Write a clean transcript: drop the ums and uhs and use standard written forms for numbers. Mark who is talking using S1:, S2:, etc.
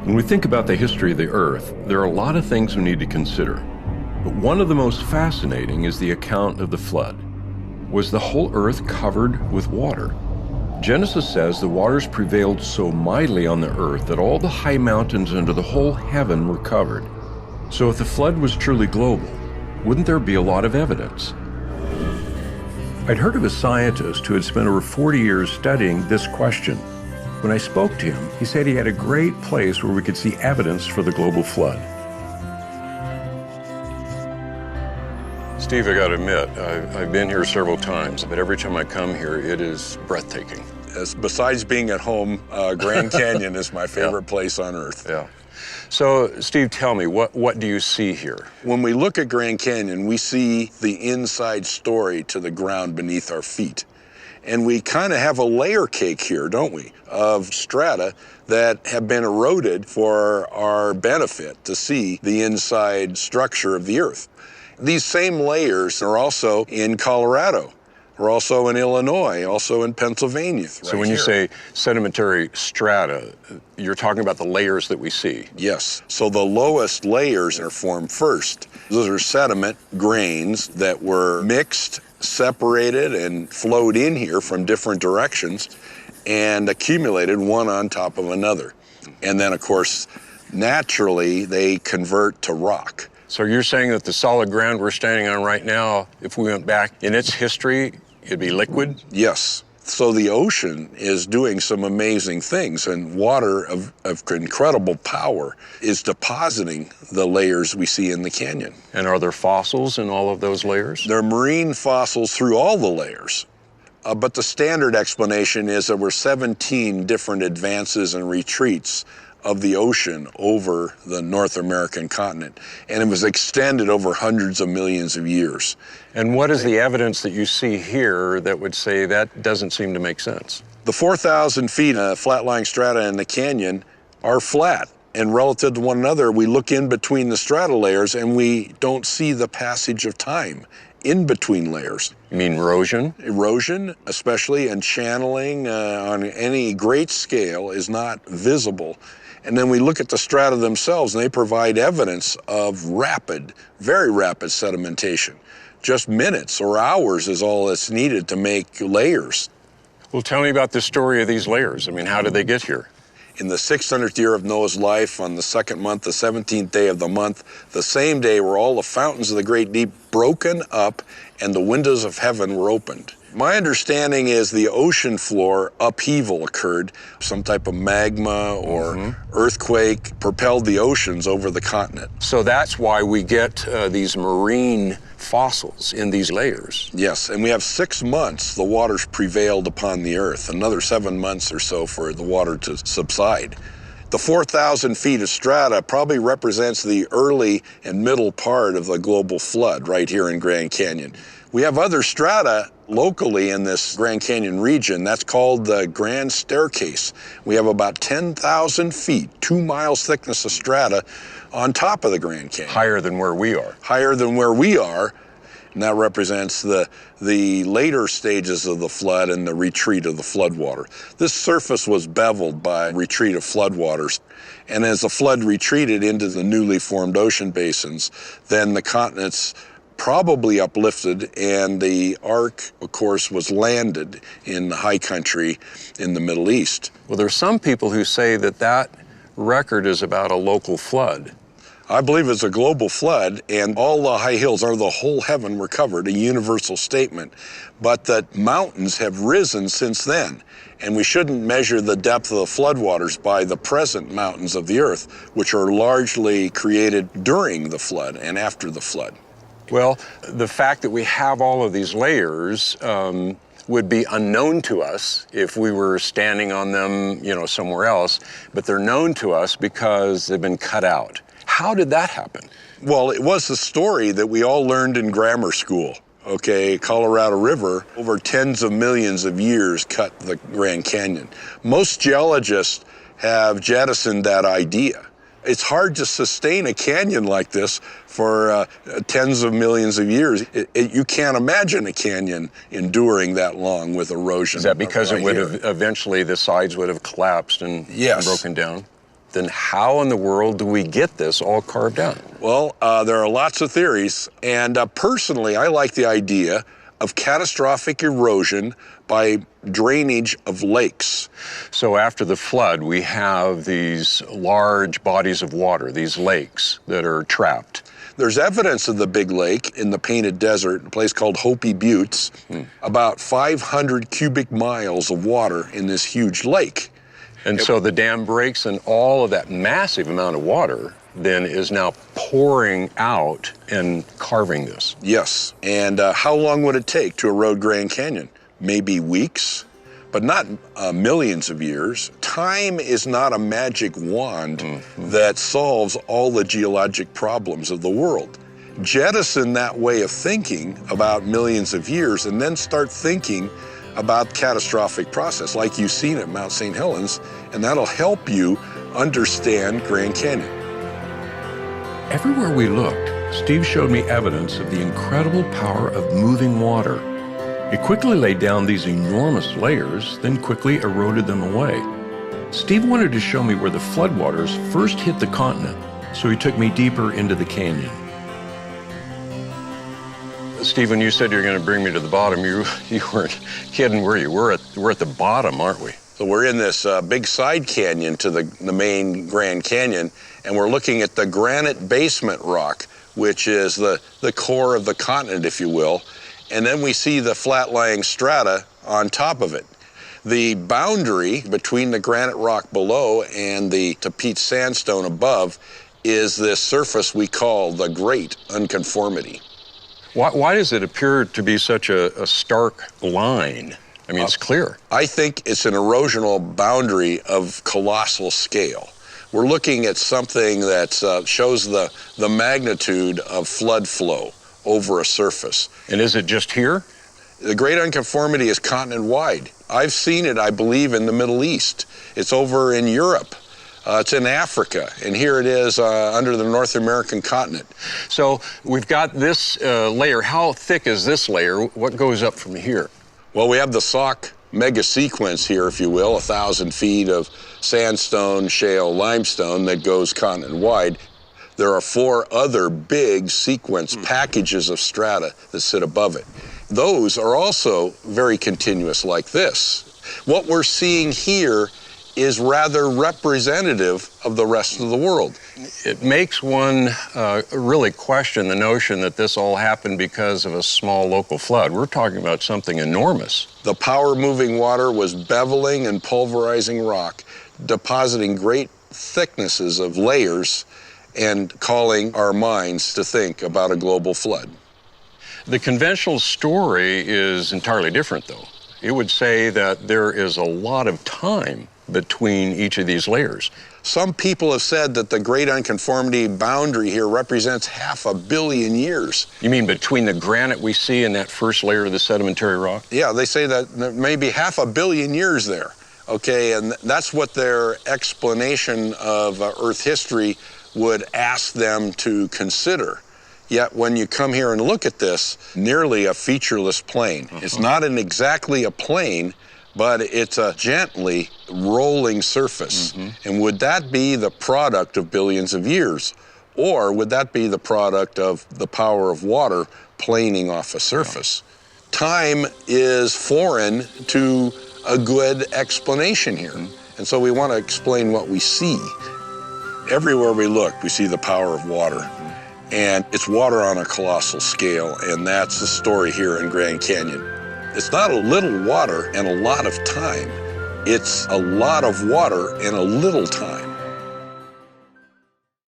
S1: When we think about the history of the Earth, there are a lot of things we need to consider. But one of the most fascinating is the account of the flood. Was the whole Earth covered with water? Genesis says the waters prevailed so mightily on the earth that all the high mountains under the whole heaven were covered. So if the flood was truly global, wouldn't there be a lot of evidence? I'd heard of a scientist who had spent over 40 years studying this question. When I spoke to him, he said he had a great place where we could see evidence for the global flood. Steve, I got to admit, I've been here several times, but every time I come here, it is breathtaking.
S2: Besides being at home, Grand Canyon is my favorite place on Earth.
S1: Yeah. So, Steve, tell me, what do you see here?
S2: When we look at Grand Canyon, we see the inside story to the ground beneath our feet. And we kind of have a layer cake here, don't we, of strata that have been eroded for our benefit to see the inside structure of the Earth. These same layers are also in Colorado. We're also in Illinois, also in Pennsylvania.
S1: So when you say sedimentary strata, you're talking about the layers that we see?
S2: Yes. So the lowest layers are formed first. Those are sediment grains that were mixed, separated, and flowed in here from different directions and accumulated one on top of another. And then, of course, naturally, they convert to rock.
S1: So you're saying that the solid ground we're standing on right now, if we went back in its history, it'd be liquid?
S2: Yes. So the ocean is doing some amazing things, and water of incredible power is depositing the layers we see in the canyon.
S1: And are there fossils in all of those layers?
S2: There are marine fossils through all the layers. But the standard explanation is there were 17 different advances and retreats of the ocean over the North American continent, and it was extended over hundreds of millions of years.
S1: And what is the evidence that you see here that would say that doesn't seem to make sense?
S2: The 4,000 feet of flat-lying strata in the canyon are flat, and relative to one another, we look in between the strata layers and we don't see the passage of time in between layers.
S1: You mean erosion?
S2: Erosion, especially, and channeling on any great scale is not visible. And then we look at the strata themselves, and they provide evidence of rapid, very rapid sedimentation. Just minutes or hours is all that's needed to make layers.
S1: Well, tell me about the story of these layers. I mean, how did they get here?
S2: In the 600th year of Noah's life, on the second month, the 17th day of the month, the same day were all the fountains of the great deep broken up and the windows of heaven were opened. My understanding is the ocean floor upheaval occurred. Some type of magma or earthquake propelled the oceans over the continent.
S1: So that's why we get these marine fossils in these layers.
S2: Yes, and we have 6 months the waters prevailed upon the earth, another 7 months or so for the water to subside. The 4,000 feet of strata probably represents the early and middle part of the global flood right here in Grand Canyon. We have other strata locally in this Grand Canyon region. That's called the Grand Staircase. We have about 10,000 feet, 2 miles thickness of strata on top of the Grand Canyon.
S1: Higher than where we are.
S2: Higher than where we are. And that represents the later stages of the flood and the retreat of the floodwater. This surface was beveled by retreat of floodwaters. And as the flood retreated into the newly formed ocean basins, then the continents probably uplifted, and the ark, of course, was landed in the high country in the Middle East.
S1: Well, there's some people who say that that record is about a local flood.
S2: I believe it's a global flood, and all the high hills, or the whole heaven, were covered, a universal statement. But the mountains have risen since then, and we shouldn't measure the depth of the floodwaters by the present mountains of the earth, which are largely created during the flood and after the flood.
S1: Well, the fact that we have all of these layers would be unknown to us if we were standing on them, somewhere else, but they're known to us because they've been cut out. How did that happen?
S2: Well, it was the story that we all learned in grammar school. Okay, Colorado River, over tens of millions of years, cut the Grand Canyon. Most geologists have jettisoned that idea. It's hard to sustain a canyon like this for tens of millions of years. You can't imagine a canyon enduring that long with erosion.
S1: Is that because it would have eventually, the sides would have collapsed and
S2: Yes.
S1: broken down? then how in the world do we get this all carved out?
S2: Well, there are lots of theories, and personally, I like the idea of catastrophic erosion by drainage of lakes.
S1: So after the flood, we have these large bodies of water, these lakes that are trapped.
S2: There's evidence of the big lake in the Painted Desert, a place called Hopi Buttes, about 500 cubic miles of water in this huge lake.
S1: And so the dam breaks, and all of that massive amount of water then is now pouring out and carving this.
S2: Yes, and how long would it take to erode Grand Canyon? Maybe weeks, but not millions of years. Time is not a magic wand that solves all the geologic problems of the world. Jettison that way of thinking about millions of years and then start thinking about catastrophic process like you've seen at Mount St. Helens, and that'll help you understand Grand Canyon.
S1: Everywhere we looked, Steve showed me evidence of the incredible power of moving water. It quickly laid down these enormous layers, then quickly eroded them away. Steve wanted to show me where the floodwaters first hit the continent, so he took me deeper into the canyon. Steve, when you said you were going to bring me to the bottom, you weren't kidding, were you? We're at the bottom, aren't we?
S2: So we're in this big side canyon to the main Grand Canyon, and we're looking at the granite basement rock, which is the core of the continent, if you will. And then we see the flat-lying strata on top of it. The boundary between the granite rock below and the Tackett sandstone above is this surface we call the Great Unconformity.
S1: Why does it appear to be such a stark line? I mean, it's clear.
S2: I think it's an erosional boundary of colossal scale. We're looking at something that shows the magnitude of flood flow over a surface.
S1: And is it just here?
S2: The Great Unconformity is continent-wide. I've seen it, I believe, in the Middle East. It's over in Europe. It's in Africa, and here it is under the North American continent.
S1: So we've got this layer. How thick is this layer? What goes up from here?
S2: Well, we have the Sauk mega sequence here, if you will, 1,000 feet of sandstone, shale, limestone that goes continent-wide. There are 4 other big sequence packages of strata that sit above it. Those are also very continuous like this. What we're seeing here is rather representative of the rest of the world.
S1: It makes one really question the notion that this all happened because of a small local flood. We're talking about something enormous.
S2: The power-moving water was beveling and pulverizing rock, depositing great thicknesses of layers and calling our minds to think about a global flood.
S1: The conventional story is entirely different, though. It would say that there is a lot of time between each of these layers.
S2: Some people have said that the Great Unconformity boundary here represents 500 million years.
S1: You mean between the granite we see and that first layer of the sedimentary rock?
S2: Yeah, they say that there may be 500 million years there. Okay, and that's what their explanation of Earth history would ask them to consider. Yet when you come here and look at this, nearly a featureless plain. It's not exactly a plain, but it's a gently rolling surface. And would that be the product of billions of years? Or would that be the product of the power of water planing off a surface? Time is foreign to a good explanation here. And so we want to explain what we see. Everywhere we look, we see the power of water. And it's water on a colossal scale, and that's the story here in Grand Canyon. It's not a little water and a lot of time. It's a lot of water and a little time.